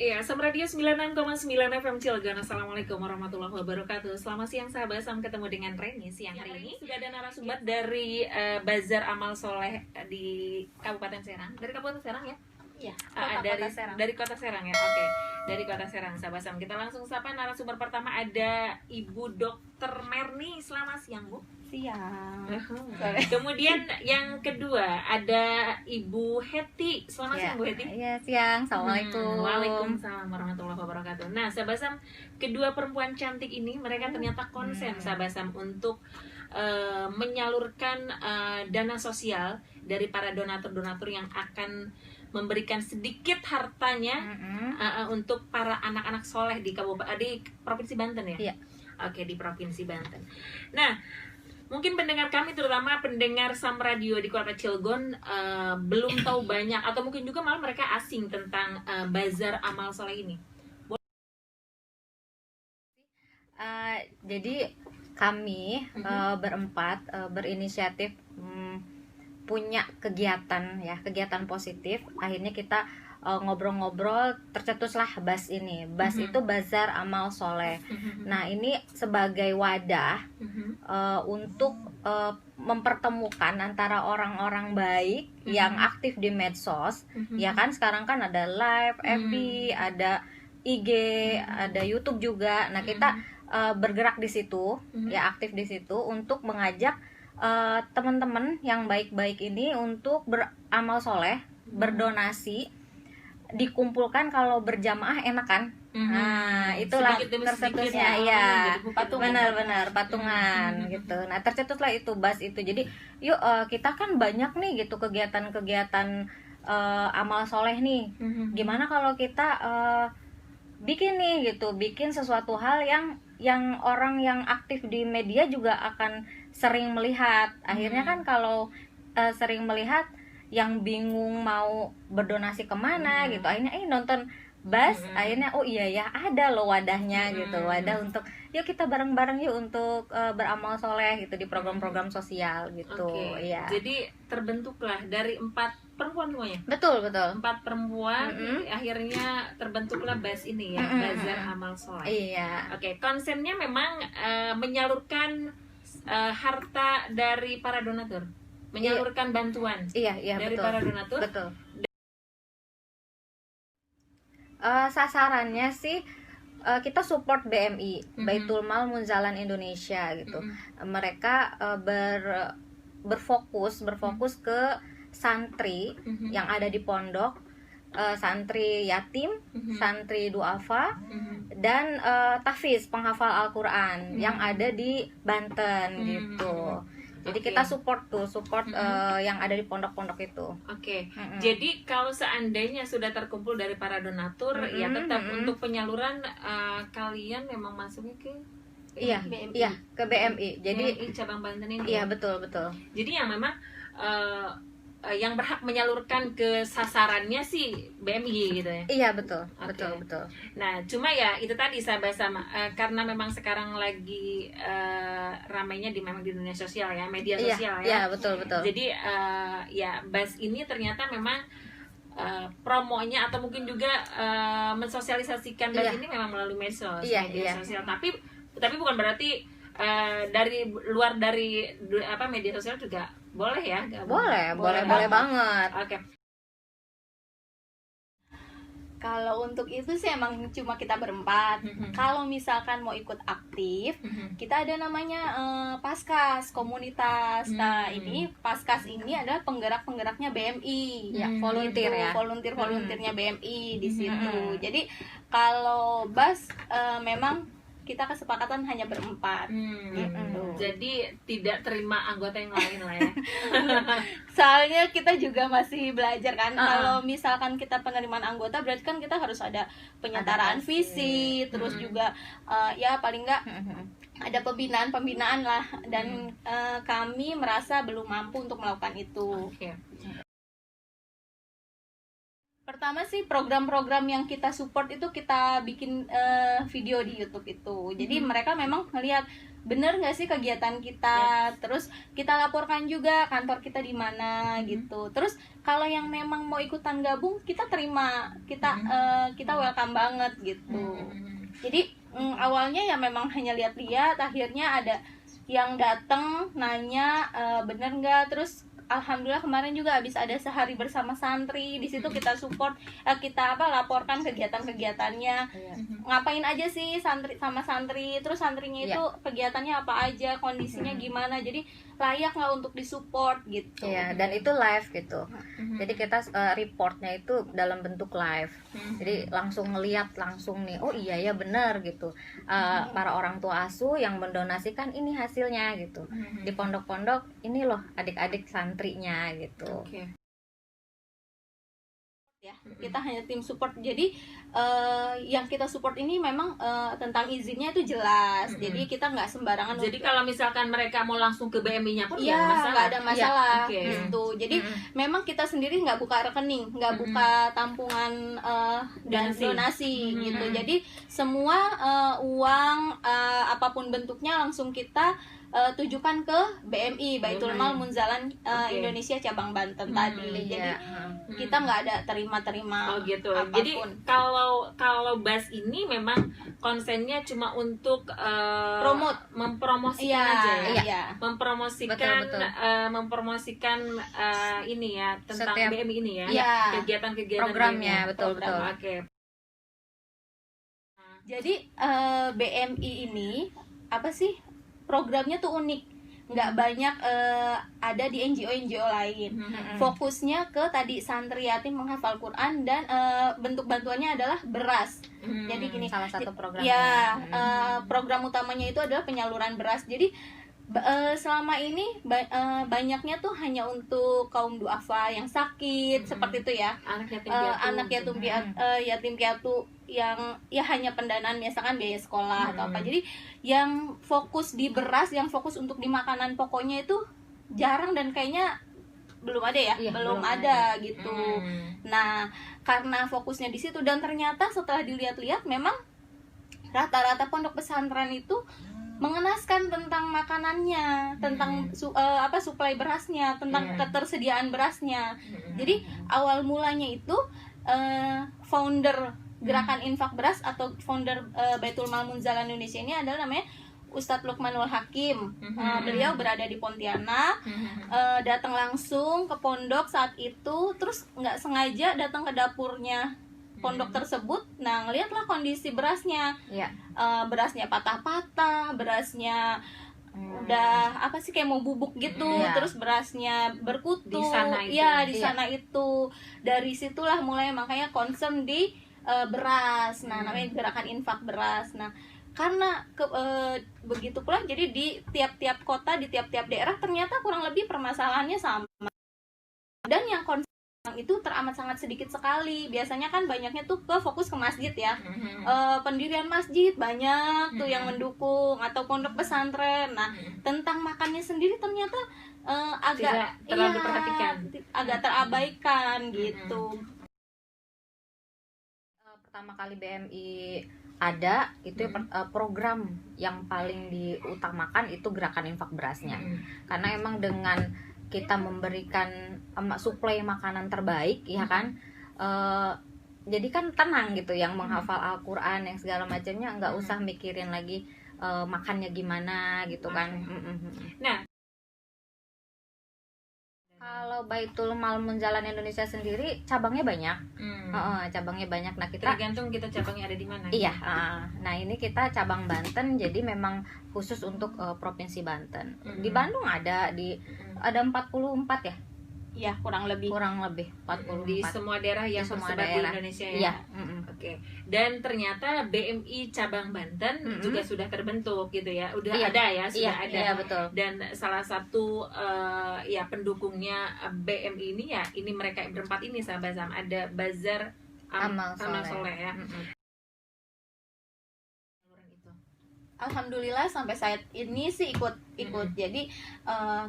Iya, Sam Radio 96,9 FM Cilegon. Assalamualaikum warahmatullahi wabarakatuh. Selamat siang sahabat Sam, ketemu dengan Reni siang hari ini. Sudah ada narasumber dari Bazar Amal Soleh di Kabupaten Serang. Dari Kabupaten Serang ya? Iya, Kota Serang. Dari Kota Serang ya. Oke. Dari Kota Serang sahabat Sam. Kita langsung sapa narasumber pertama, ada Ibu Dokter Merni. Selamat siang, Bu. siang. Kemudian yang kedua ada Ibu Heti. Selamat siang, Bu Heti. Iya, siang. Assalamualaikum. Waalaikumsalam warahmatullahi wabarakatuh. Nah, sahabat Sam, kedua perempuan cantik ini mereka ternyata konsen sahabat Sam untuk menyalurkan dana sosial dari para donatur-donatur yang akan memberikan sedikit hartanya untuk para anak-anak soleh di Provinsi Banten ya. Iya. Oke, di Provinsi Banten. Nah, mungkin pendengar kami, terutama pendengar Sam Radio di Kota Cilegon, belum tahu banyak atau mungkin juga malah mereka asing tentang Bazar Amal Soleh ini. Jadi kami berempat berinisiatif punya kegiatan positif. Akhirnya kita ngobrol-ngobrol, tercetuslah BAS ini. BAS itu Bazar Amal Soleh. Nah, ini sebagai wadah untuk mempertemukan antara orang-orang baik yang aktif di medsos. Ya kan, sekarang kan ada live, FB, ada IG, ada YouTube juga. Nah, kita bergerak di situ, ya aktif di situ untuk mengajak teman-teman yang baik-baik ini untuk beramal soleh, berdonasi, dikumpulkan. Kalau berjamaah enak kan. Nah, itulah tercetusnya ya. Benar-benar patungan gitu. Nah, tercetuslah itu BAS itu. Jadi yuk kita kan banyak nih gitu kegiatan-kegiatan amal soleh nih. Gimana kalau kita bikin nih gitu, bikin sesuatu hal yang orang yang aktif di media juga akan sering melihat. Akhirnya kan kalau sering melihat, yang bingung mau berdonasi kemana gitu, akhirnya nonton BAS, akhirnya oh iya ya, ada loh wadahnya gitu, wadah untuk yuk kita bareng-bareng yuk untuk beramal soleh gitu di program-program sosial gitu. Ya. Jadi terbentuklah dari 4 perempuan semuanya. Betul. 4 perempuan, akhirnya terbentuklah BAS ini ya, Bazar Amal Soleh. Iya. Oke, konsennya memang menyalurkan harta dari para donatur, menyalurkan bantuan. Iya, dari betul. para donatur. Betul. Sasarannya sih kita support BMI, Baitul Mal Munzalan Indonesia gitu. Mereka berfokus ke santri yang ada di pondok, santri yatim, santri duafa, dan tahfiz penghafal Al-Quran yang ada di Banten gitu. Jadi kita support yang ada di pondok-pondok itu. Jadi kalau seandainya sudah terkumpul dari para donatur, ya tetap untuk penyaluran kalian memang masuknya ke BMI. Iya, ke BMI. Jadi BMI cabang Banten ini. Iya, betul. Jadi yang memang yang berhak menyalurkan ke sasarannya sih BMI gitu ya. Iya, betul. Nah, cuma ya itu tadi sahabat sama, karena memang sekarang lagi ramainya memang di dunia sosial ya, media sosial ya. Iya, betul. Jadi ya BAS ini ternyata memang promonya atau mungkin juga mensosialisasikan BAS ini memang melalui medsos, media sosial. Tapi bukan berarti dari luar dari media sosial juga boleh ya? Boleh banget. Oke. Kalau untuk itu sih emang cuma kita berempat. Kalau misalkan mau ikut aktif, kita ada namanya Paskas komunitas. Nah, ini Paskas ini adalah penggerak-penggeraknya BMI. Ya, volunteer ya. Volunteer-volunteernya BMI di situ. Jadi kalau BAS memang kita kesepakatan hanya berempat. Jadi tidak terima anggota yang lain lah ya. Soalnya kita juga masih belajar kan. Kalau misalkan kita penerimaan anggota, berarti kan kita harus ada penyetaraan visi, terus juga ya paling enggak ada pembinaan lah. Dan kami merasa belum mampu untuk melakukan itu. Pertama sih program-program yang kita support itu kita bikin video di YouTube itu. Jadi mereka memang ngelihat bener nggak sih kegiatan kita, terus kita laporkan juga kantor kita di mana gitu. Terus kalau yang memang mau ikutan gabung kita terima, kita welcome banget gitu. Jadi awalnya ya memang hanya lihat-lihat, akhirnya ada yang datang nanya bener nggak, terus alhamdulillah kemarin juga habis ada sehari bersama santri, di situ kita support, kita laporkan kegiatan-kegiatannya, ngapain aja sih santri sama santri, terus santrinya itu kegiatannya apa aja, kondisinya gimana, jadi layak nggak untuk disupport gitu. Iya, dan itu live gitu. Jadi kita reportnya itu dalam bentuk live. Jadi langsung ngeliat langsung nih, oh iya ya benar gitu. Para orang tua asuh yang mendonasikan ini hasilnya gitu. Di pondok-pondok ini loh adik-adik santrinya gitu. Ya, kita hanya tim support. Jadi yang kita support ini memang tentang izinnya itu jelas. Jadi kita nggak sembarangan. Jadi kalau misalkan mereka mau langsung ke BMI-nya pun nggak ada masalah gitu. Jadi memang kita sendiri nggak buka rekening, nggak buka tampungan dan donasi gitu. Jadi semua uang apapun bentuknya langsung kita tujukan ke BMI, Baitul Mal Munzalan Indonesia cabang Banten tadi. Jadi kita nggak ada terima-terima gitu. Apapun. Jadi kalau BAS ini memang konsennya cuma untuk mempromosikan aja ya. Mempromosikan betul. Mempromosikan ini ya tentang setiap BMI ini ya. Kegiatan-kegiatan programnya betul. Oke. Jadi BMI ini apa sih? Programnya tuh unik, nggak banyak ada di NGO lain. Fokusnya ke tadi santri yatim menghafal Quran dan bentuk bantuannya adalah beras. Jadi gini, salah satu program. Program utamanya itu adalah penyaluran beras. Jadi selama ini banyaknya tuh hanya untuk kaum duafa yang sakit seperti itu ya, anak yatim piatu yang ya hanya pendanaan misalkan biaya sekolah atau apa. Jadi yang fokus di beras, yang fokus untuk di makanan pokoknya itu jarang dan kayaknya belum ada ya, belum ada gitu. Nah karena fokusnya di situ dan ternyata setelah dilihat-lihat memang rata-rata pondok pesantren itu mengenaskan tentang makanannya, tentang suplai berasnya, tentang ketersediaan berasnya. Jadi awal mulanya itu founder Gerakan Infak Beras atau founder Baitul Mal Munzalan Indonesia ini adalah namanya Ustadz Lukmanul Hakim. Beliau berada di Pontianak, datang langsung ke pondok saat itu, terus nggak sengaja datang ke dapurnya pondok tersebut. Nah ngeliatlah kondisi berasnya, berasnya patah-patah, berasnya udah apa sih kayak mau bubuk gitu, terus berasnya berkutu di sana itu. Dari situlah mulai makanya concern di beras. Nah namanya Gerakan Infak Beras. Nah karena begitu pula jadi di tiap-tiap kota, di tiap-tiap daerah ternyata kurang lebih permasalahannya sama, dan yang itu teramat sangat sedikit sekali. Biasanya kan banyaknya tuh fokus ke masjid ya, pendirian masjid banyak tuh yang mendukung atau pondok pesantren. Nah tentang makannya sendiri ternyata agak terlalu diperhatikan, agak terabaikan gitu. Pertama kali BMI ada itu program yang paling diutamakan itu Gerakan Infak Berasnya. Karena emang dengan kita memberikan suplai makanan terbaik ya kan, jadi kan tenang gitu, yang menghafal Al-Quran yang segala macamnya nggak usah mikirin lagi makannya gimana gitu kan. Nah kalau Baitul Mal Munzalan Indonesia sendiri cabangnya banyak. Cabangnya banyak. Nah kita tergantung kita cabangnya ada di mana. Iya. Nah ini kita cabang Banten, jadi memang khusus untuk provinsi Banten. Di Bandung ada ada 44 ya. Ya kurang lebih 44 di semua daerah yang tersebar di Indonesia ya. Oke. Dan ternyata BMI cabang Banten juga sudah terbentuk gitu ya. Udah ada ya, sudah ada. Iya, betul. Dan salah satu pendukungnya BMI ini ya, ini mereka berempat ini sahabat Zam, ada Bazar Amal Soleh ya. Alhamdulillah sampai saat ini sih ikut. Jadi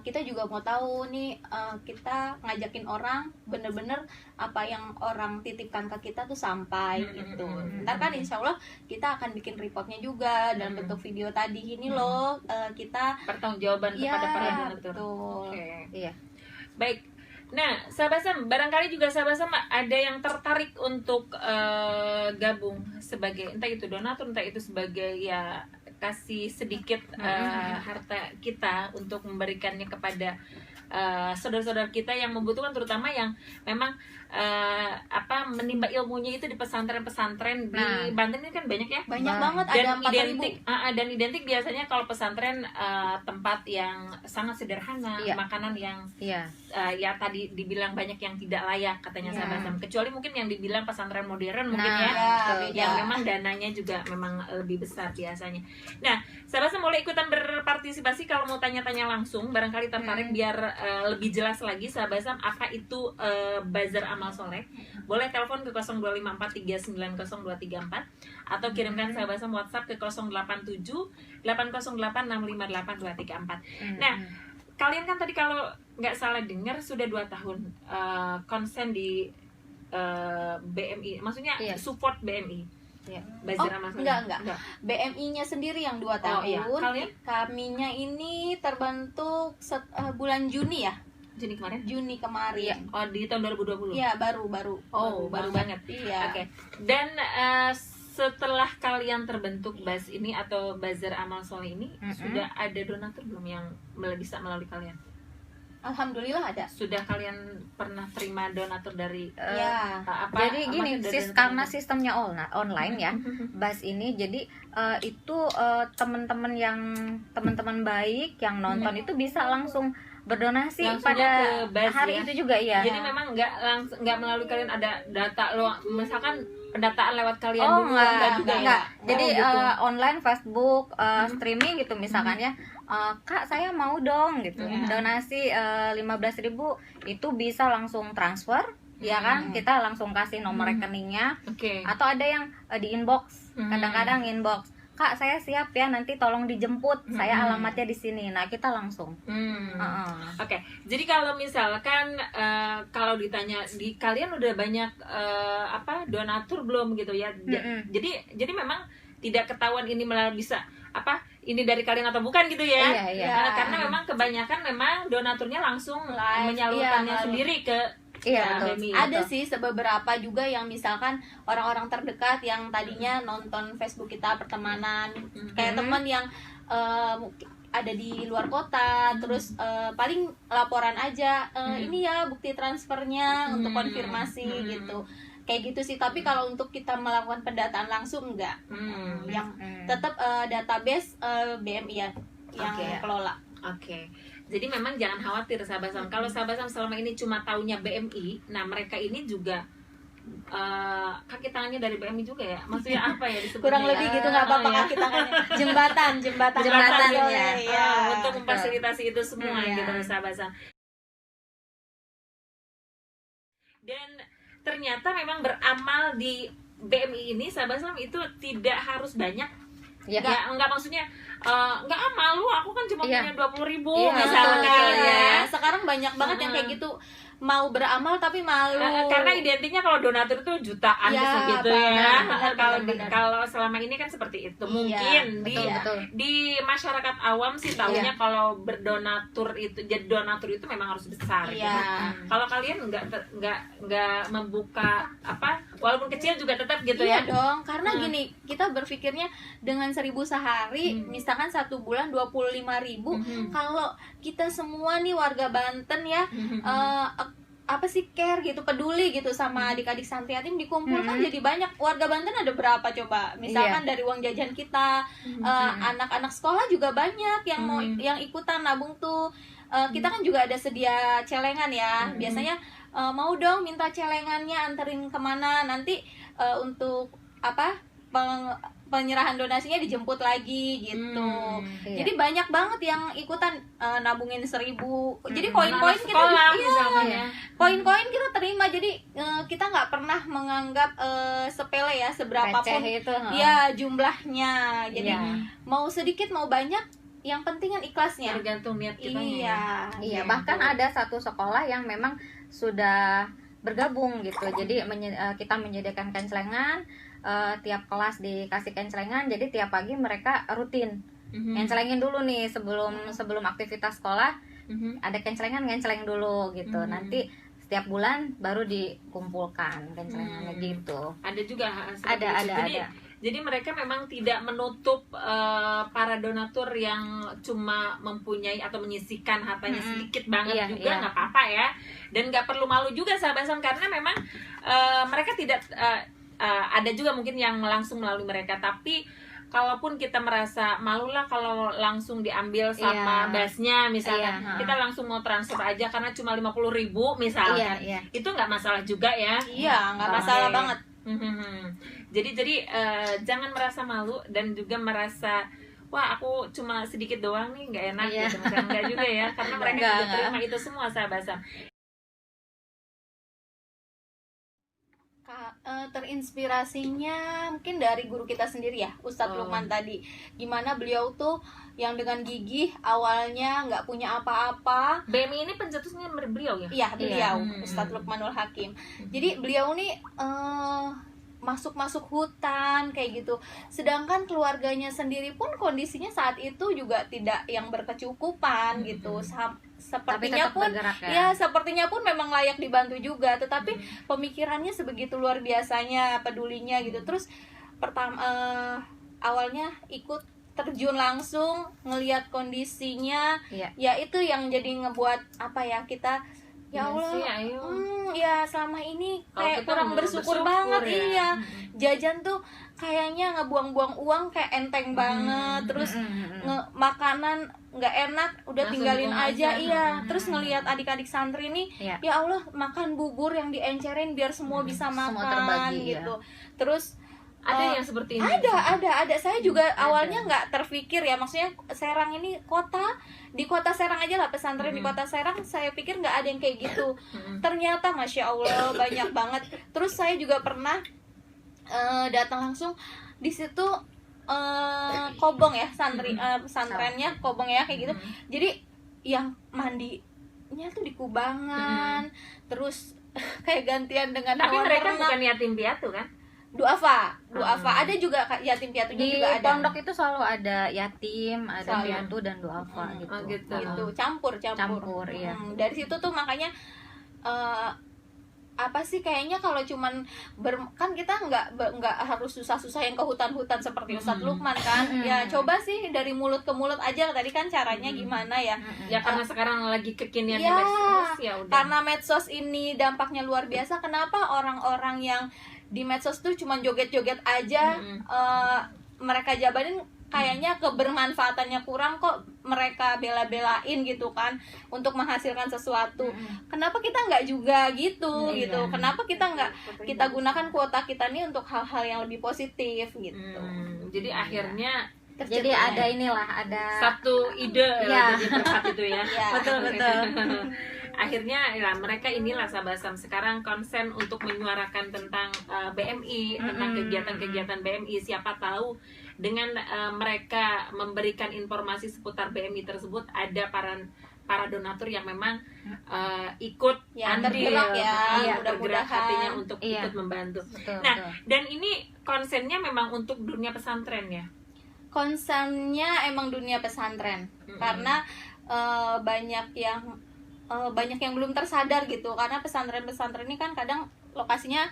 kita juga mau tahu nih, kita ngajakin orang bener-bener apa yang orang titipkan ke kita tuh sampai gitu. Ntar kan insya Allah kita akan bikin reportnya juga dalam bentuk video tadi ini loh, kita pertanggungjawaban kepada para donatur. Betul. Iya. Baik. Nah, sahabat Sam, barangkali juga sahabat Sam ada yang tertarik untuk gabung sebagai entah itu donatur, entah itu sebagai ya kasih sedikit harta kita untuk memberikannya kepada saudara-saudara kita yang membutuhkan, terutama yang memang menimba ilmunya itu di pesantren-pesantren di Banten ini kan banyak ya, banyak banget, dan ada 4.000. Dan identik biasanya kalau pesantren tempat yang sangat sederhana, makanan yang ya tadi dibilang banyak yang tidak layak katanya sahabat Sam, kecuali mungkin yang dibilang pesantren modern mungkin yang memang dananya juga memang lebih besar biasanya. Nah, sahabat Sam boleh ikutan berpartisipasi kalau mau tanya-tanya langsung, barangkali tertarik biar lebih jelas lagi sahabat Sam apa itu Bazar Amal Soleh. Boleh telepon ke 0254390234 atau kirimkan sahabat Sam WhatsApp ke 087808658234. Nah, kalian kan tadi kalau nggak salah dengar sudah 2 tahun konsen di BMI, maksudnya support BMI. Bazar Amal Soleh. Enggak. BMI-nya sendiri yang 2 tahun. Kaminya ini terbentuk bulan Juni ya. Juni kemarin. Iya. Oh, di tahun 2020. Iya, baru. Oh, baru banget. Iya. Oke. Dan setelah kalian terbentuk BAS ini atau Bazar Amal Soleh ini, sudah ada donatur belum yang bisa melalui kalian? Alhamdulillah ada. Sudah kalian pernah terima donatur dari jadi gini, karena sistemnya online ya, BAS ini, jadi itu teman-teman baik yang nonton itu bisa langsung berdonasi pada hari itu juga ya. Jadi memang nggak melalui kalian ada data lo, misalkan pendataan lewat kalian dulu enggak. Jadi online Facebook streaming gitu misalkan ya. Kak saya mau dong gitu. Donasi 15.000 itu bisa langsung transfer ya kan, kita langsung kasih nomor rekeningnya. Atau ada yang di inbox, kadang-kadang inbox, Kak saya siap ya, nanti tolong dijemput, saya alamatnya di sini. Nah kita langsung. Jadi kalau misalkan kalau ditanya di kalian udah banyak donatur belum gitu ya. Jadi memang tidak ketahuan ini malah bisa ini dari kalian atau bukan gitu ya. Karena memang kebanyakan memang donaturnya langsung menyalurkannya sendiri ke ada sih beberapa juga yang misalkan orang-orang terdekat yang tadinya nonton Facebook kita pertemanan, kayak teman yang ada di luar kota, terus paling laporan aja, ini ya bukti transfernya untuk konfirmasi gitu, kayak gitu sih. Tapi kalau untuk kita melakukan pendataan langsung enggak, yang tetap database BMI ya yang kelola. Jadi memang jangan khawatir sahabat Sam. Kalau sahabat Sam selama ini cuma taunya BMI, nah mereka ini juga kaki tangannya dari BMI juga ya. Maksudnya apa ya disebutnya? Kurang lebih gitu, nggak apa-apa kaki tangannya. Jembatan ya. Untuk memfasilitasi itu semua gitu sahabat Sam. Dan ternyata memang beramal di BMI ini sahabat Sam itu tidak harus banyak. Enggak maksudnya enggak amal lu, aku kan cuma punya 20.000 misalnya. Sekarang banyak banget yang kayak gitu, mau beramal tapi malu. Karena identiknya kalau donatur itu jutaan gitu ya. Kalau selama ini kan seperti itu. Mungkin di masyarakat awam sih taunya kalau berdonatur itu, jadi donatur itu memang harus besar gitu. Kalau kalian enggak membuka walaupun kecil juga tetap gitu ya. Iya dong, karena gini, kita berpikirnya dengan 1.000 sehari, misalkan 1 bulan 25.000, kalau kita semua nih warga Banten ya, care gitu, peduli gitu sama adik-adik santri yatim, dikumpulkan jadi banyak. Warga Banten ada berapa coba? Misalkan dari uang jajan kita, anak-anak sekolah juga banyak yang mau yang ikutan nabung tuh. Kita kan juga ada sedia celengan ya. Biasanya mau dong minta celengannya, anterin kemana, nanti untuk penyerahan donasinya dijemput lagi gitu. Iya. Jadi banyak banget yang ikutan nabungin 1.000. Jadi koin-koin kita koin-koin kita terima. Jadi kita nggak pernah menganggap sepele ya, seberapa pun itu, ya jumlahnya. Jadi mau sedikit mau banyak, yang penting kan ikhlasnya. Tergantung niat kita. Iya. Bahkan ada satu sekolah yang memang sudah bergabung gitu. Jadi kita menyediakan kencelengan, tiap kelas dikasih kencelengan, jadi tiap pagi mereka rutin ngencelengin dulu nih sebelum aktivitas sekolah. Ada kencelengan dulu gitu. Nanti setiap bulan baru dikumpulkan kencelengannya gitu. Ada juga ada. Jadi mereka memang tidak menutup para donatur yang cuma mempunyai atau menyisihkan hartanya sedikit banget juga, nggak apa-apa ya. Dan nggak perlu malu juga sahabat Sam, karena memang mereka tidak ada juga mungkin yang langsung melalui mereka. Tapi kalaupun kita merasa malu lah kalau langsung diambil sama basnya misalnya, kita langsung mau transfer aja karena cuma 50.000 misalkan, itu nggak masalah juga ya. Iya, nggak masalah banget. Jadi jangan merasa malu dan juga merasa wah aku cuma sedikit doang nih nggak enak gitu. Enggak juga ya, karena mereka juga terima itu semua sahabat Sam. Terinspirasinya mungkin dari guru kita sendiri ya, Ustadz Lukman tadi. Gimana beliau tuh yang dengan gigih awalnya nggak punya apa-apa. BMI ini pencetusnya beliau ya? Iya, beliau, Ustadz Lukmanul Hakim. Jadi beliau nih masuk hutan kayak gitu. Sedangkan keluarganya sendiri pun kondisinya saat itu juga tidak yang berkecukupan gitu. Sepertinya pun sepertinya pun memang layak dibantu juga, tetapi pemikirannya sebegitu luar biasanya, pedulinya gitu. Terus awalnya ikut terjun langsung ngelihat kondisinya, ya itu yang jadi ngebuat apa ya, kita ya Allah, ya selama ini kayak kurang bersyukur banget ya. Jajan tuh kayaknya ngebuang-buang uang kayak enteng banget, terus makanan nggak enak udah langsung tinggalin aja. Terus ngelihat adik-adik santri nih, ya Allah, makan bubur yang diencerin biar semua bisa makan semua terbagi, gitu. Terus ada yang seperti ini? Ada. Saya juga awalnya nggak terpikir ya, maksudnya Serang ini di kota Serang aja lah, pesantren di kota Serang, saya pikir nggak ada yang kayak gitu. Ternyata Masya Allah banyak banget. Terus saya juga pernah datang langsung di situ, Kobong ya, pesantrennya Kobong ya kayak gitu. Jadi yang mandinya tuh di kubangan, terus kayak gantian dengan tapi mereka bukan yatim piatu kan? Duafa, ada juga yatim piatunya juga ada. Di pondok itu selalu ada yatim, ada piatu dan duafa gitu. Gitu, campur. Iya. Dari situ tuh makanya apa sih, kayaknya kalau cuman kan kita nggak harus susah-susah yang ke hutan-hutan seperti Ustadz Lukman kan. Ya coba sih dari mulut ke mulut aja, tadi kan caranya gimana ya. Ya karena sekarang lagi kekinian medsos, ya udah. Karena medsos ini dampaknya luar biasa. Kenapa orang-orang yang di medsos tuh cuma joget-joget aja, mereka jabarin kayaknya kebermanfaatannya kurang, kok mereka bela-belain gitu kan untuk menghasilkan sesuatu. Kenapa kita nggak juga gitu? Kenapa kita nggak kita gunakan kuota kita nih untuk hal-hal yang lebih positif gitu. Jadi akhirnya jadi ada satu ide di tempat itu ya. Betul. Akhirnya ya, mereka inilah sahabat Sam sekarang konsen untuk menyuarakan tentang BMI, tentang kegiatan-kegiatan BMI. Siapa tahu dengan mereka memberikan informasi seputar BMI tersebut, ada para donatur yang memang ikut andil, bergerak hatinya untuk ikut membantu. Betul. Dan ini konsennya memang untuk dunia pesantren ya? Konsennya emang dunia pesantren, karena banyak yang belum tersadar gitu, karena pesantren-pesantren ini kan kadang lokasinya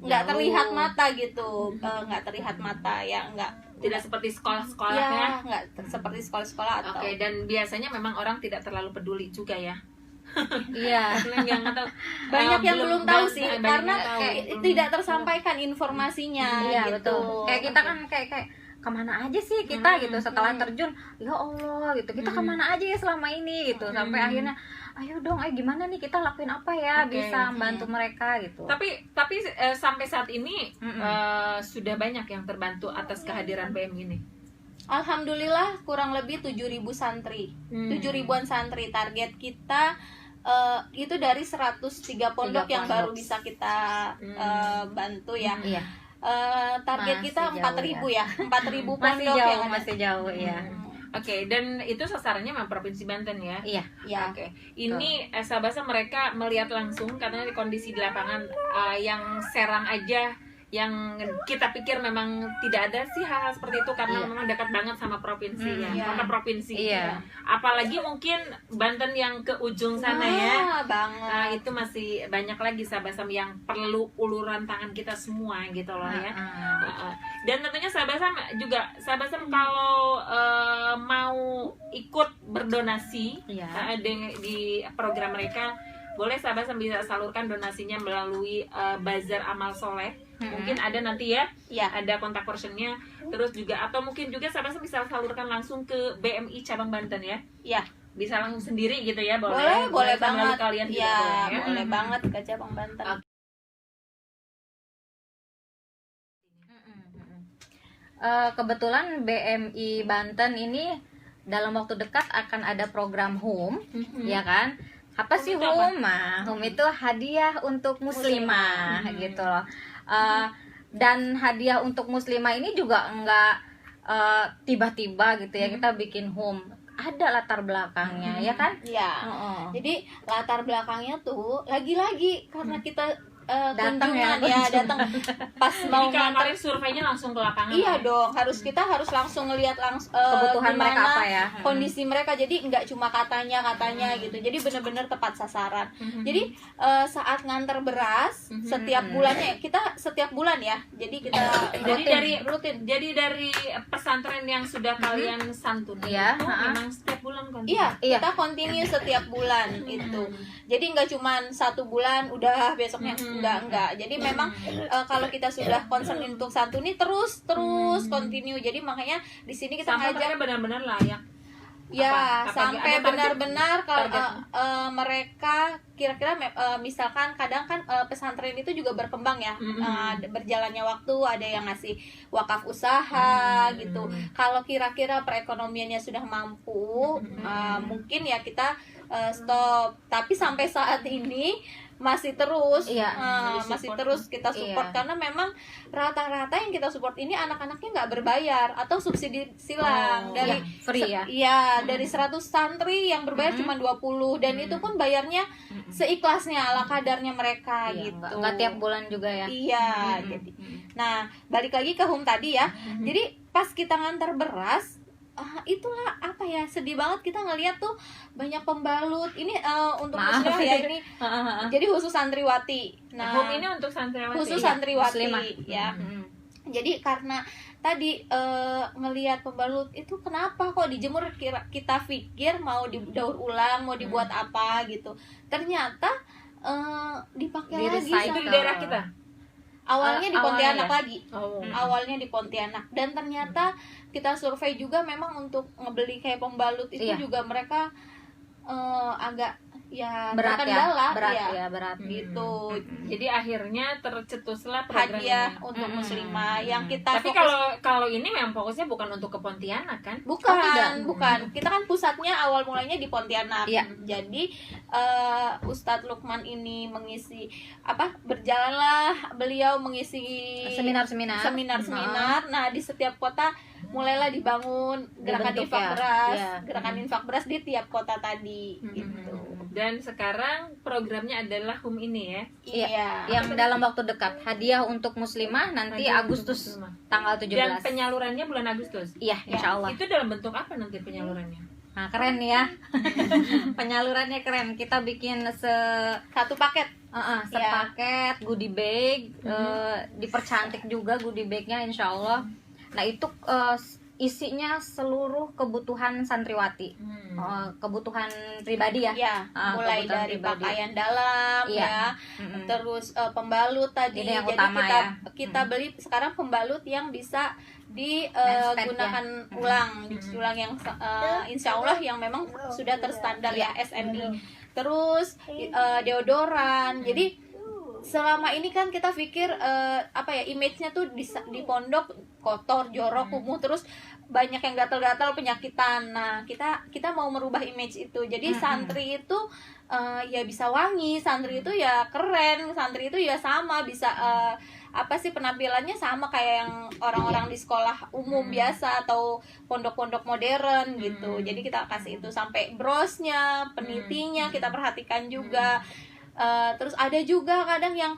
nggak terlihat mata gitu, nggak terlihat mata ya, tidak seperti sekolah-sekolah ya, nggak seperti sekolah-sekolah atau. Oke, dan biasanya memang orang tidak terlalu peduli juga ya. Banyak yang belum tahu sih, karena tidak tersampaikan informasinya gitu. Kayak kita kan kayak kemana aja sih kita gitu setelah terjun, ya Allah gitu, kita kemana aja ya selama ini gitu, sampai akhirnya ayo dong, gimana nih kita lakuin apa ya bisa membantu mereka gitu. Tapi sampai saat ini sudah banyak yang terbantu atas kehadiran BM ini. Alhamdulillah kurang lebih 7.000 santri, 7.000-an santri. Target kita itu dari 103 pondok yang baru bisa kita bantu ya. Target Masih kita 4.000 ya, 4.000 pondok yang ada. Masih jauh ya. Oke, dan itu sasarannya memang Provinsi Banten ya? Iya. Oke. Ini Sabasa mereka melihat langsung katanya di kondisi di lapangan yang Serang aja, yang kita pikir memang tidak ada sih hal-hal seperti itu karena memang dekat banget sama provinsi kota provinsi. Apalagi mungkin Banten yang ke ujung sana ya. Banget. Itu masih banyak lagi Sabasa yang perlu uluran tangan kita semua gitu loh ya. Dan tentunya Sabasa juga kalau mau ikut berdonasi di program mereka, boleh Sabasa bisa salurkan donasinya melalui Bazar Amal Soleh. Mungkin ada nanti ya, ada kontak personnya. Terus juga atau mungkin juga Sabasa bisa salurkan langsung ke BMI cabang Banten ya. Iya. Bisa langsung sendiri gitu ya, boleh banget. Kalian ya, boleh banget ke cabang Banten. Kebetulan BMI Banten ini dalam waktu dekat akan ada program HUM, ya kan? Apa sih HUM? HUM itu hadiah untuk muslimah gitu loh. Dan hadiah untuk muslimah ini juga enggak tiba-tiba gitu ya kita bikin HUM. Ada latar belakangnya, ya kan? Iya. Jadi latar belakangnya tuh lagi-lagi karena kita kunjungan datang pas mau ngantar surveinya langsung ke lapangan. Iya dong, kita harus langsung ngelihat kebutuhan mereka apa ya, kondisi mereka. Jadi nggak cuma katanya gitu, jadi benar-benar tepat sasaran. Jadi saat ngantar beras setiap bulannya, kita setiap bulan ya, jadi kita rutin. Jadi dari pesantren yang sudah kalian santun itu memang setiap bulan kan? Iya, kita continue setiap bulan itu. Jadi nggak cuma 1 bulan udah besoknya, enggak. Jadi memang kalau kita sudah concern untuk santuni terus continue. Jadi makanya di sini kita ngajak benar-benar layak. Ya, sampai benar-benar kalau mereka kira-kira misalkan kadang kan pesantren itu juga berkembang ya, berjalannya waktu ada yang ngasih wakaf usaha gitu. Kalau kira-kira perekonomiannya sudah mampu, mungkin ya kita stop. Tapi sampai saat ini masih terus kita support karena memang rata-rata yang kita support ini anak-anaknya nggak berbayar atau subsidi silang dari free ya. Dari 100 santri yang berbayar cuma 20 dan itu pun bayarnya seikhlasnya ala kadarnya mereka gitu. Nggak tiap bulan juga ya. Jadi. Nah, balik lagi ke HUM tadi ya. Jadi pas kita ngantar beras itulah apa ya, sedih banget kita ngelihat tuh banyak pembalut ini untuk muslimah ya ini. Jadi khusus santriwati. Nah, HUM ini untuk santriwati. Khusus santriwati muslimah. Ya. Jadi karena tadi ngelihat pembalut itu kenapa kok dijemur, kita pikir mau didaur ulang, mau dibuat apa gitu. Ternyata dipakai lagi itu di daerah kita. Awalnya di Pontianak lagi. Awalnya di Pontianak dan ternyata kita survei juga memang untuk ngebeli kayak pembalut itu juga mereka agak berat gitu. Jadi akhirnya tercetuslah program hadiah untuk muslimah yang kita. Tapi kalau ini memang fokusnya bukan untuk ke Pontianak kan? Bukan. Kita kan pusatnya awal mulanya di Pontianak. Jadi Ustadz Lukman ini mengisi berjalanlah beliau mengisi seminar. Nah, di setiap kota mulailah dibangun gerakan infak beras di tiap kota tadi gitu. Dan sekarang programnya adalah HUM ini ya. Iya. Yang dalam waktu dekat hadiah untuk muslimah nanti Agustus tanggal 17. Dan penyalurannya bulan Agustus. Iya, insyaallah. Itu dalam bentuk apa nanti penyalurannya? Nah, keren ya. Penyalurannya keren. Kita bikin satu paket. Sepaket goodie bag, dipercantik juga goodie bagnya insyaallah. Nah, itu isinya seluruh kebutuhan santriwati, kebutuhan pribadi ya. Ya, mulai dari pribadi. Pakaian dalam ya, terus pembalut tadi. Ini yang jadi utama, kita beli sekarang pembalut yang bisa digunakan ulang, dicuci ulang yang insya Allah yang memang sudah terstandar ya SNI. Terus deodoran. Jadi selama ini kan kita pikir image-nya tuh di pondok kotor, jorok, kumuh, terus banyak yang gatal-gatal, penyakitan. Nah, kita mau merubah image itu. Jadi santri itu ya bisa wangi, santri itu ya keren, santri itu ya sama bisa penampilannya sama kayak yang orang-orang di sekolah umum biasa atau pondok-pondok modern gitu. Jadi kita kasih itu sampai brosnya, penitinya kita perhatikan juga. Terus ada juga kadang yang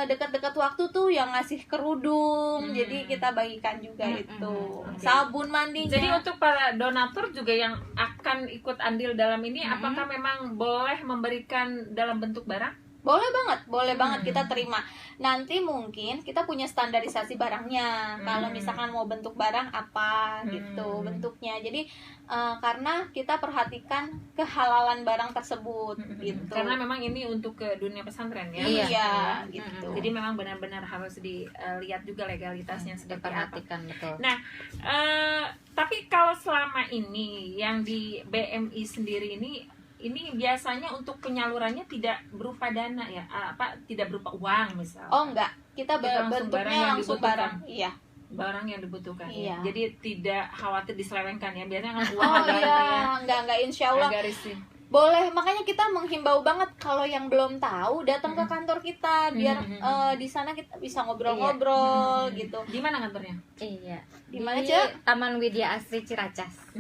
dekat-dekat waktu tuh yang ngasih kerudung, jadi kita bagikan juga itu. Sabun mandinya. Jadi untuk para donatur juga yang akan ikut andil dalam ini, apakah memang boleh memberikan dalam bentuk barang? Boleh banget kita terima. Nanti mungkin kita punya standarisasi barangnya. Kalau misalkan mau bentuk barang apa gitu bentuknya. Jadi karena kita perhatikan kehalalan barang tersebut gitu. Karena memang ini untuk ke dunia pesantren ya. Iya, gitu. Jadi memang benar-benar harus dilihat juga legalitasnya seperti diperhatikan, apa. Betul. Nah, tapi kalau selama ini yang di BMI sendiri ini biasanya untuk penyalurannya tidak berupa dana ya, tidak berupa uang misal. Oh enggak, kita bentuknya langsung barang. Iya. Barang yang dibutuhkan. Iya. Ya. Jadi tidak khawatir diselewengkan ya. Biasanya kan uang enggak insya Allah. Boleh, makanya kita menghimbau banget kalau yang belum tahu datang ke kantor kita biar di sana kita bisa ngobrol-ngobrol gitu. Di mana kantornya? Iya. Di mana, Cek? Taman Widya Asri Ciracas.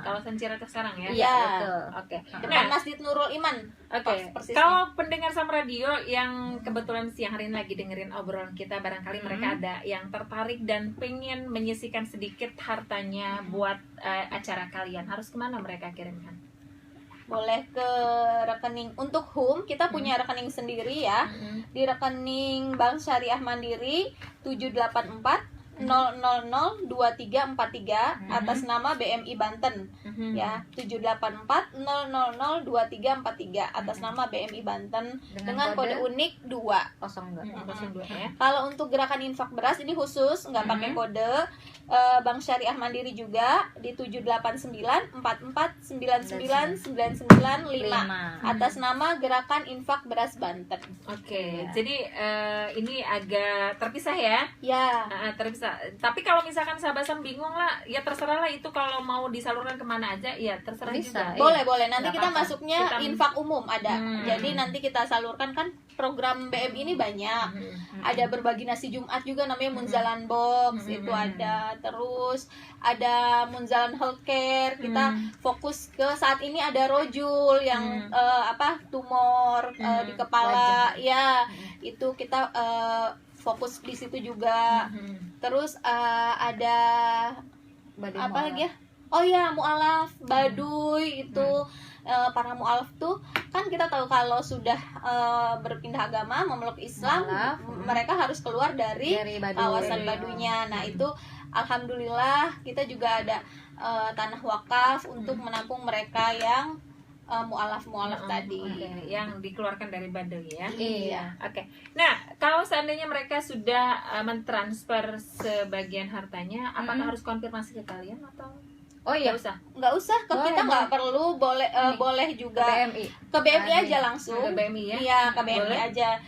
Kawasan Ciracas sekarang ya. Iya. Betul. Oke. Depan Masjid Nurul Iman. Oke. Kalau pendengar Sam Radio yang kebetulan siang hari ini lagi dengerin obrolan kita, barangkali mereka ada yang tertarik dan pengen menyisihkan sedikit hartanya buat acara kalian, harus kemana mereka kirimkan? Boleh ke rekening untuk HUM, kita punya rekening sendiri ya. Di rekening Bank Syariah Mandiri 784 0002343 atas nama BMI Banten ya, 784 0002343 atas nama BMI Banten dengan kode unik 202 ya. Kalau untuk gerakan infak beras ini khusus nggak pakai kode. Bank Syariah Mandiri juga di 78944999995 atas nama Gerakan Infak Beras Banten. Oke. Jadi ini agak terpisah ya? Ya. Terpisah. Tapi kalau misalkan sahabat Sam bingung lah, ya terserah lah itu kalau mau disalurkan kemana aja, ya terserah bisa, juga. Boleh. Nanti kita masuknya infak umum ada. Jadi nanti kita salurkan kan program BM ini banyak. Ada berbagi nasi Jumat juga namanya Munzalan Box itu ada. Terus ada Munzalan Healthcare. Kita fokus ke saat ini ada rojul yang tumor di kepala ya. Itu kita fokus di situ juga. Terus ada apa lagi ya? Oh ya, mu'alaf, baduy itu para mu'alaf tuh kan kita tahu kalau sudah berpindah agama, memeluk Islam, mereka harus keluar dari kawasan baduynya. Nah, itu alhamdulillah kita juga ada tanah wakaf untuk menampung mereka yang mu'alaf tadi yang dikeluarkan dari Baduy ya. Iya. Oke. Nah, kalau seandainya mereka sudah mentransfer sebagian hartanya, apakah harus konfirmasi ke kalian atau? Oh iya, nggak usah ke kita, nggak perlu. Boleh juga ke BMI aja langsung. Ke BMI ya? Iya, ke BMI aja.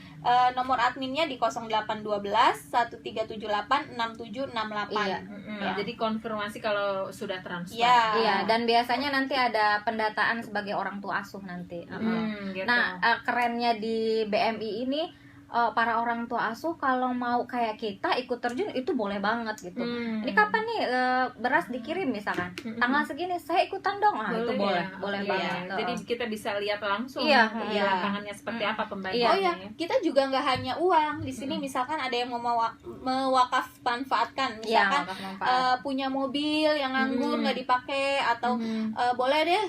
Nomor adminnya di 0812 1378 6768. Iya. Ya. Jadi konfirmasi kalau sudah transfer. Iya, dan biasanya nanti ada pendataan sebagai orang tua asuh nanti. Gitu. Nah, kerennya di BMI ini para orang tua asuh kalau mau kayak kita ikut terjun itu boleh banget gitu. Ini kapan nih beras dikirim misalkan tanggal segini, saya ikutan dong. Itu boleh banget. Jadi kita bisa lihat langsung lapangannya seperti apa pembagiannya. Oh ya, kita juga nggak hanya uang di sini. Misalkan ada yang mau mewakaf manfaatkan, misalkan punya mobil yang nganggur nggak dipakai atau boleh deh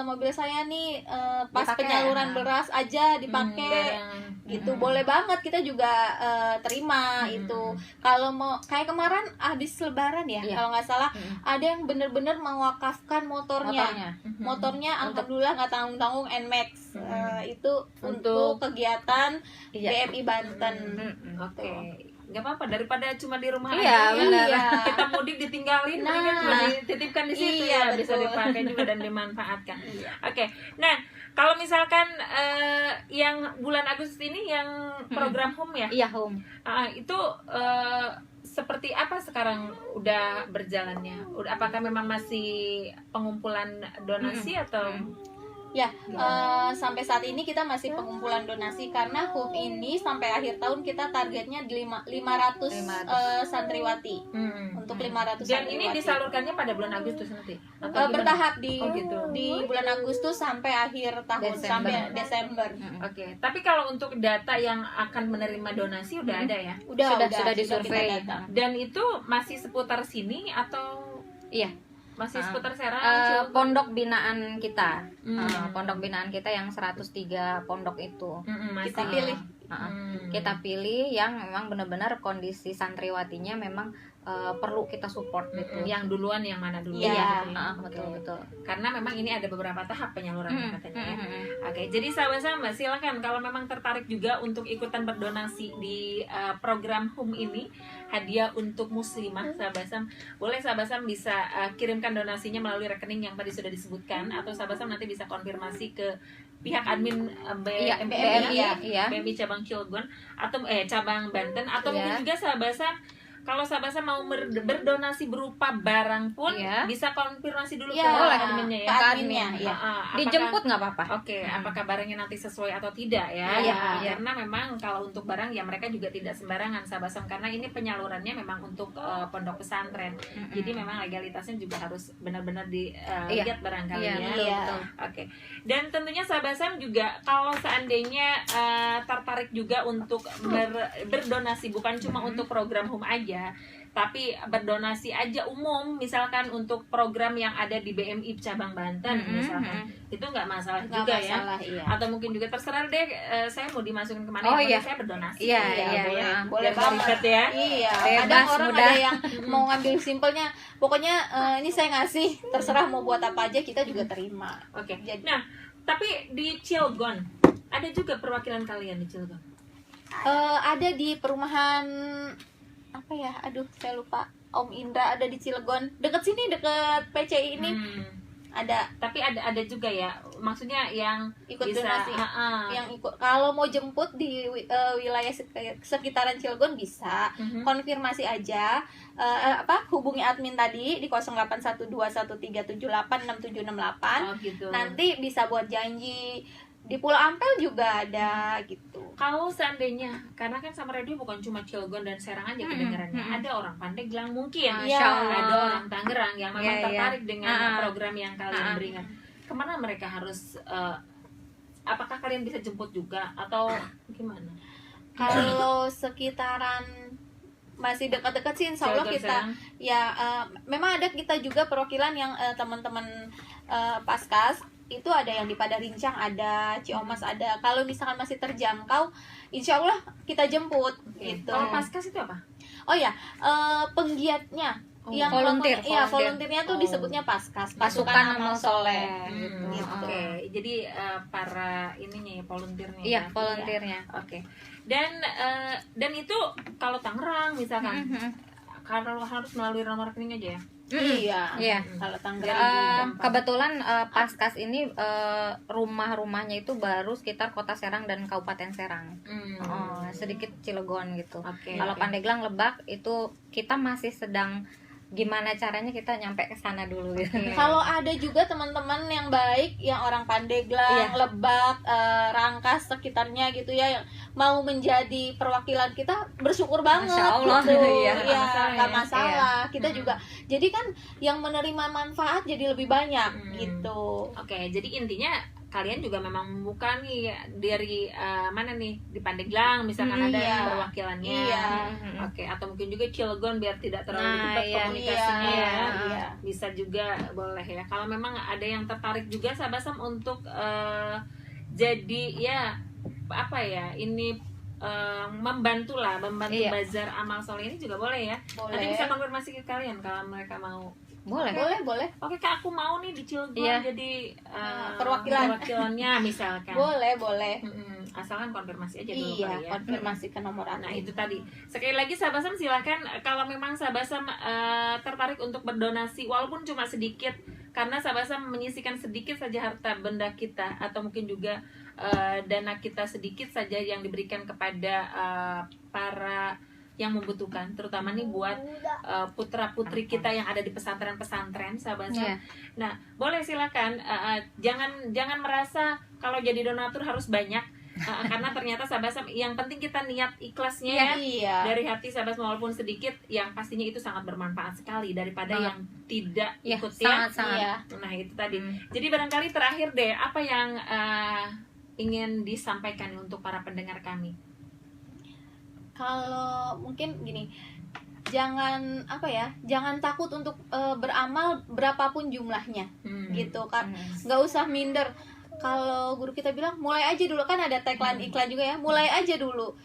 mobil saya nih pas penyaluran beras aja dipakai gitu, boleh banget. banget, kita juga terima itu. Kalau mau kayak kemarin habis Lebaran ya, kalau nggak salah ada yang bener-bener mewakafkan motornya. Alhamdulillah nggak tanggung-tanggung NMAX. Itu untuk kegiatan BMI Banten. Oke. Nggak apa-apa, daripada cuma di rumah Iya, aja benar. ya. Kita mudik ditinggalin, mendingan cuma dititipkan di situ ya, bisa dipakai juga dan dimanfaatkan. Oke. Nah, kalau misalkan yang bulan Agustus ini yang program home ya? Iya, home. Itu seperti apa sekarang udah berjalannya? Apakah memang masih pengumpulan donasi atau? Ya, sampai saat ini kita masih pengumpulan donasi karena home ini sampai akhir tahun kita targetnya di 500 santriwati. Untuk 500 Dan santriwati. ini disalurkannya pada bulan Agustus nanti? Bertahap di gitu. di bulan Agustus sampai akhir tahun, sampai Desember. Oke. Tapi kalau untuk data yang akan menerima donasi udah ada ya? Sudah disurvei. kita data. Dan itu masih seputar sini atau Iya. masih seputar Serang? Pondok binaan kita. Pondok binaan kita yang 103 pondok itu. Masih. Kita pilih. Kita pilih yang memang benar-benar kondisi santriwatinya memang perlu kita support gitu. Yang duluan yang mana dulu? Iya. Betul. Karena memang ini ada beberapa tahap penyaluran katanya ya. Oke, jadi sahabat-sahabat silakan kalau memang tertarik juga untuk ikutan berdonasi di program home ini, hadiah untuk muslimah sahabat-sahabat. Boleh sahabat-sahabat bisa kirimkan donasinya melalui rekening yang tadi sudah disebutkan, atau sahabat-sahabat nanti bisa konfirmasi ke pihak admin BMI cabang Cilegon atau cabang Banten, atau mungkin juga sahabat-sahabat kalau sahabat-sahabat mau berdonasi berupa barang pun bisa konfirmasi dulu ke adminnya ya. Ke adminnya, dijemput nggak apa-apa. Oke, apakah barangnya nanti sesuai atau tidak ya? Karena memang kalau untuk barang ya mereka juga tidak sembarangan sahabat-sahabat, karena ini penyalurannya memang untuk pondok pesantren. Jadi memang legalitasnya juga harus benar-benar dilihat barangkali ya. Oke. Dan tentunya sahabat-sahabat juga kalau seandainya tertarik juga untuk berdonasi bukan cuma untuk program home aja, tapi berdonasi aja umum, misalkan untuk program yang ada di BMI cabang Banten misalkan, itu nggak masalah juga ya. Atau mungkin juga terserah deh, saya mau dimasukin kemana, saya berdonasi. Boleh banget ya. Kadang orang ada yang mau ngambil simpelnya, pokoknya ini saya ngasih, terserah mau buat apa aja, kita juga terima. Oke. Nah, tapi di Cilegon ada juga perwakilan kalian di Cilegon? Ada di perumahan apa ya, aduh saya lupa, Om Indra, ada di Cilegon, deket sini, deket PCI ini. Ada. Tapi ada juga ya, maksudnya yang ikut bisa, donasi, yang ikut. Kalau mau jemput di wilayah sekitaran Cilegon bisa, konfirmasi aja, hubungi admin tadi di 081213786768. Gitu. Nanti bisa buat janji. Di Pulau Ampel juga ada gitu. Kalau seandainya, karena kan Sama Radio bukan cuma Cilegon dan Serang aja kedengarannya, ada orang Pandeglang mungkin, ada orang Tangerang yang memang tertarik dengan program yang kalian berikan. Kemana mereka harus? Apakah kalian bisa jemput juga atau gimana? Kalau sekitaran masih dekat-dekat sih, insya Allah kita memang ada kita juga perwakilan yang teman-teman Paskas. Itu ada yang di Padarincang, ada Ciomas, ada. Kalau misalkan masih terjangkau, insya Allah kita jemput gitu. Kalau Paskas itu apa? Oh ya, penggiatnya yang volunteernya tuh disebutnya Paskas, pasukan amal soleh. Oke, jadi para ininya ya, volunteernya. Iya, volunteernya. Oke. Dan itu kalau Tangerang misalkan, kalau harus melalui nomor rekening aja ya. Iya. Kalau Tangerang kebetulan Paskas ini rumah-rumahnya itu baru sekitar Kota Serang dan Kabupaten Serang. Sedikit Cilegon gitu. Kalau Pandeglang, Lebak itu kita masih sedang gimana caranya kita nyampe ke sana dulu gitu. Kalau ada juga teman-teman yang baik yang orang Pandeglang, Lebak, Rangkas sekitarnya gitu ya, yang mau menjadi perwakilan kita, bersyukur banget. Masya Allah, gitu. nggak masalah. Kita juga jadi kan yang menerima manfaat jadi lebih banyak gitu. Oke, jadi intinya kalian juga memang membuka nih dari mana nih, di Pandeglang misalkan ada perwakilannya. Oke, atau mungkin juga Cilegon biar tidak terlalu ribet komunikasinya. Bisa juga boleh ya. Kalau memang ada yang tertarik juga sahabat-sahabat untuk jadi ya apa ya, ini membantu Iya. bazar amal soleh ini juga boleh ya. Boleh. Nanti bisa konfirmasi ke kalian kalau mereka mau. Boleh. Boleh. Oke Kak, aku mau nih di Cilegon Iya. jadi Perwakilannya misalkan. Boleh. Asalkan konfirmasi aja dulu Iya, kali ya. konfirmasi ke nomor Nah admin. itu tadi. Sekali lagi sahabat Sam, silahkan kalau memang sahabat Sam tertarik untuk berdonasi walaupun cuma sedikit, karena sahabat Sam menyisihkan sedikit saja harta benda kita atau mungkin juga dana kita sedikit saja yang diberikan kepada para yang membutuhkan, terutama nih buat putra putri kita yang ada di pesantren-pesantren sahabat Sam. Iya. Nah boleh silakan, jangan merasa kalau jadi donatur harus banyak. Karena ternyata sahabat Sam, yang penting kita niat ikhlasnya ya, Iya. dari hati sahabat Sam, walaupun sedikit, yang pastinya itu sangat bermanfaat sekali daripada yang tidak Iya, ikut ya. sangat. Iya. Nah itu tadi. Jadi barangkali terakhir deh, apa yang ingin disampaikan untuk para pendengar kami? Kalau mungkin gini, jangan takut untuk beramal berapapun jumlahnya gitu kan, nggak usah minder. Kalau guru kita bilang mulai aja dulu, kan ada tagline iklan juga ya, mulai aja dulu.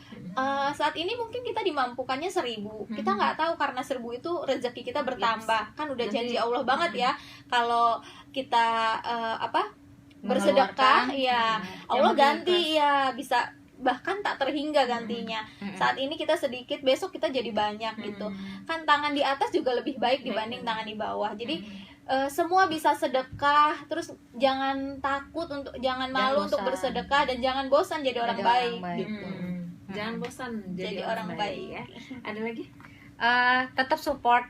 Saat ini mungkin kita dimampukannya 1.000, kita nggak tahu karena 1.000 itu rezeki kita bertambah, kan udah janji Allah banget ya. Kalau kita bersedekah ya Allah ganti ya, bisa bahkan tak terhingga gantinya. Saat ini kita sedikit, besok kita jadi banyak gitu kan. Tangan di atas juga lebih baik dibanding tangan di bawah. Jadi semua bisa sedekah, terus jangan takut jangan malu untuk bersedekah, dan jangan bosan jadi orang baik gitu. Jangan bosan jadi orang baik ya. Ada lagi? Tetap support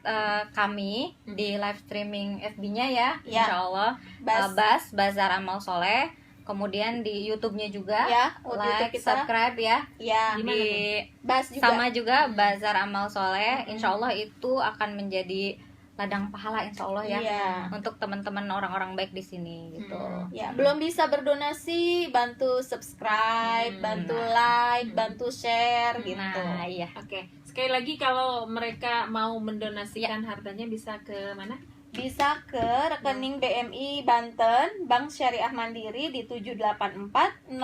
kami di live streaming FB-nya ya, Ya. insya Allah. Bas Bazar Amal Soleh. Kemudian di YouTube-nya juga, Ya, like, YouTube kita. subscribe ya. Ya, Di Bas juga. sama juga Bazar Amal Soleh. Insya Allah itu akan menjadi ladang pahala, insya Allah ya, Iya. untuk teman-teman orang-orang baik di sini gitu. Ya, belum bisa berdonasi, bantu subscribe, bantu like, bantu share gitu. Nah, iya. Oke. Sekali lagi kalau mereka mau mendonasikan hartanya bisa ke mana? Bisa ke rekening BMI Banten, Bank Syariah Mandiri di 784 000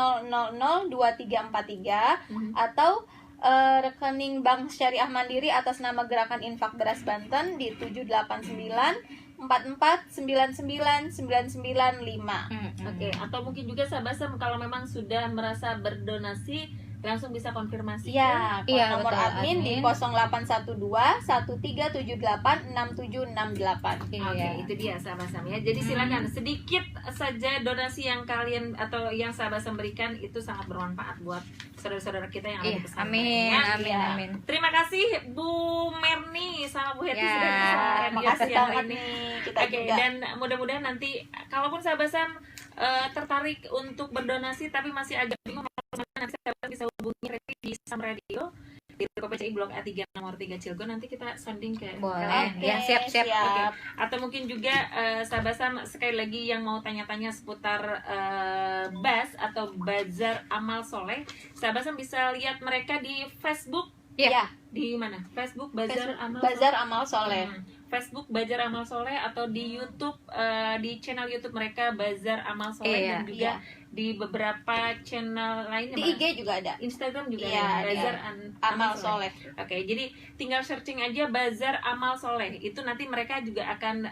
2343, atau rekening Bank Syariah Mandiri atas nama Gerakan Infak Beras Banten di 789 4499995. Oke, atau mungkin juga sahabat Sam, kalau memang sudah merasa berdonasi langsung bisa konfirmasi Ya, Iya, nomor betul, admin di admin. 0812 1378 6768. Oke, Iya. itu dia sahabat Sam ya. Jadi silakan sedikit saja donasi yang kalian atau yang sahabat Sam berikan itu sangat bermanfaat buat saudara-saudara kita yang ada Iya, di pesantren. amin, ya. amin, Iya. amin. Terima kasih Bu Merni sama Bu Heti Ya, sudah bisa radio Makasih siang banget ini. nih kita Oke, juga. dan mudah-mudahan nanti kalaupun sahabat Sam tertarik untuk berdonasi tapi masih agak bingung, nanti sahabat bisa hubungi Reti di Sam Radio di Toko PCI Blok A3 nomor 3 Cilegon. Nanti kita sounding ke Boleh. kalian. Ya, siap-siap. Oke. Atau mungkin juga sahabat Sam sekali lagi yang mau tanya-tanya seputar Bas atau Bazar Amal Soleh, sahabat Sam bisa lihat mereka di Facebook. Ya, Di mana? Facebook Bazar Amal Bazar Amal Soleh. Facebook Bazar Amal Soleh, atau di YouTube di channel YouTube mereka Bazar Amal Soleh, Iya, dan juga di beberapa channel lainnya. Di IG juga ada. Instagram juga Iya, ada Bazar Amal Soleh. Oke, jadi tinggal searching aja Bazar Amal Soleh. Itu nanti mereka juga akan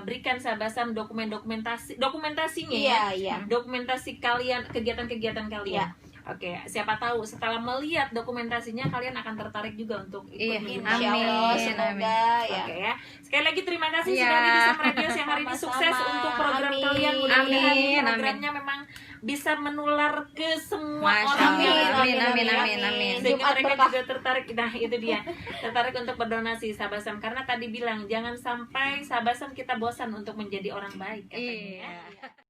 berikan sahabat Sam dokumentasinya ya. Iya. Dokumentasi kalian, kegiatan-kegiatan kalian. Iya. Oke, siapa tahu setelah melihat dokumentasinya kalian akan tertarik juga untuk ikut Iya, mengikuti. Insya Allah, Amin, semoga ya. Oke ya. Sekali lagi terima kasih Iya. sudah hadir di Sam Radio siang hari ini. Sama-sama. Sukses untuk program Amin. kalian. Mudah-mudahan Amin, programnya memang bisa menular ke semua Masya orang. Allah. yang ada Amin, di amin, dunia. amin, amin. Sehingga Jumat mereka berkah. juga tertarik. Nah itu dia, tertarik untuk berdonasi sahabat Sam. Karena tadi bilang jangan sampai sahabat Sam kita bosan untuk menjadi orang baik katanya. Iya.